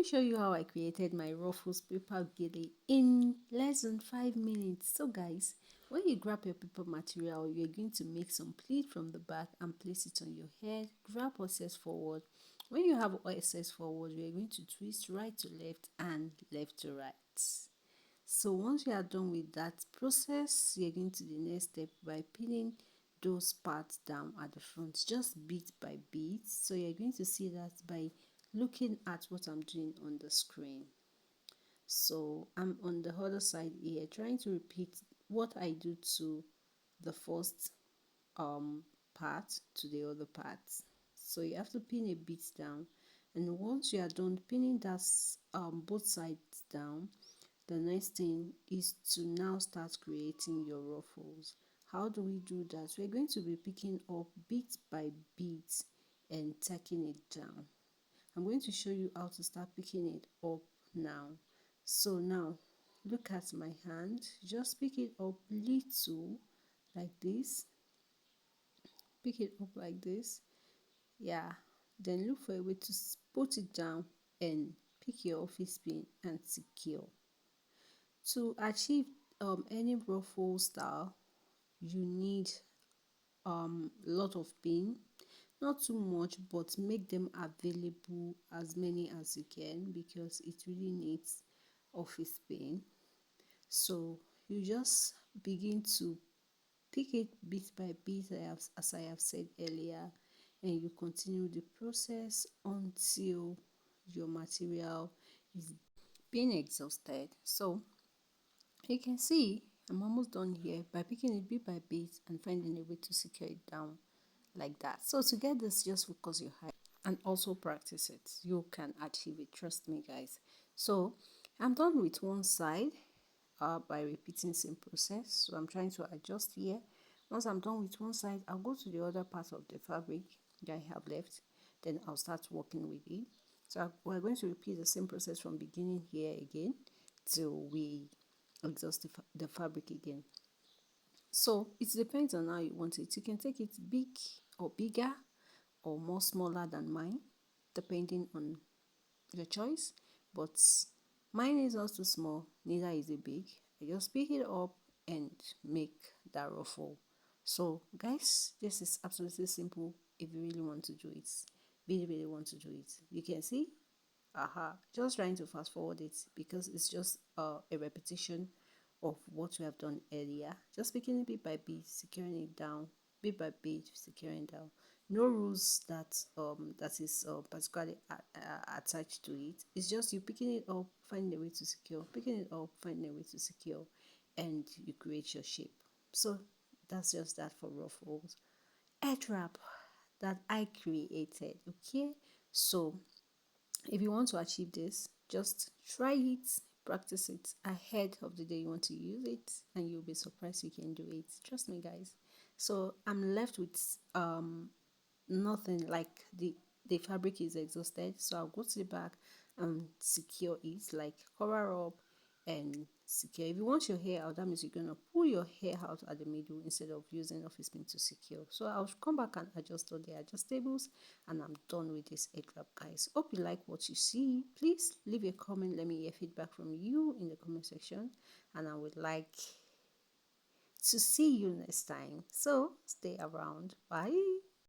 show you how I created my ruffles paper gele in less than 5 minutes. So guys, when you grab your paper material, you're going to make some pleat from the back and place it on your head. Grab excess forward. When you have excess forward, you're going to twist right to left and left to right. So once you are done with that process, you're going to the next step by pinning those parts down at the front, just bit by bit. So you're going to see that by looking at what I'm doing on the screen. So I'm on the other side here trying to repeat what I do to the first part to the other part. So you have to pin a bit down, and once you are done pinning that both sides down, the next thing is to now start creating your ruffles. How do we do that? We're going to be picking up bit by bit and taking it down. I'm going to show you how to start picking it up now. So now look at my hand, just pick it up little like this, pick it up like this, yeah, then look for a way to put it down and pick your office pin and secure. To achieve any ruffle style, you need a lot of pin, not too much, but make them available as many as you can because it really needs office pin. So you just begin to pick it bit by bit, as I have said earlier, and you continue the process until your material is being exhausted. So you can see I'm almost done here by picking it bit by bit and finding a way to secure it down like that. So to get this, just focus your eye and also practice it. You can achieve it, trust me guys. So I'm done with one side by repeating same process. So I'm trying to adjust here. Once I'm done with one side, I'll go to the other part of the fabric that I have left, then I'll start working with it. So we're going to repeat the same process from beginning here again till we exhaust the fabric again. So it depends on how you want it. You can take it big or bigger or more smaller than mine, depending on your choice. But mine is not too small, neither is it big. I just pick it up and make that ruffle. So guys, this is absolutely simple if you really want to do it. Really want to do it. You can see, just trying to fast forward it because it's just a repetition of what we have done earlier. Just picking it bit by bit, securing it down, bit by bit, securing down. No rules that is particularly attached to it. It's just you picking it up, finding a way to secure, picking it up, finding a way to secure, and you create your shape. So that's just that for ruffles. Edge wrap that I created. Okay, so if you want to achieve this, just try it, practice it ahead of the day you want to use it, and you'll be surprised you can do it. Trust me, guys. So I'm left with nothing, like the fabric is exhausted, so I'll go to the back and secure it, like cover up and secure. If you want your hair out, that means you're gonna pull your hair out at the middle instead of using office pin to secure. So I'll come back and adjust all the adjustables, and I'm done with this head wrap, guys. Hope you like what you see. Please leave a comment, let me hear feedback from you in the comment section, and I would like to see you next time. So stay around. Bye.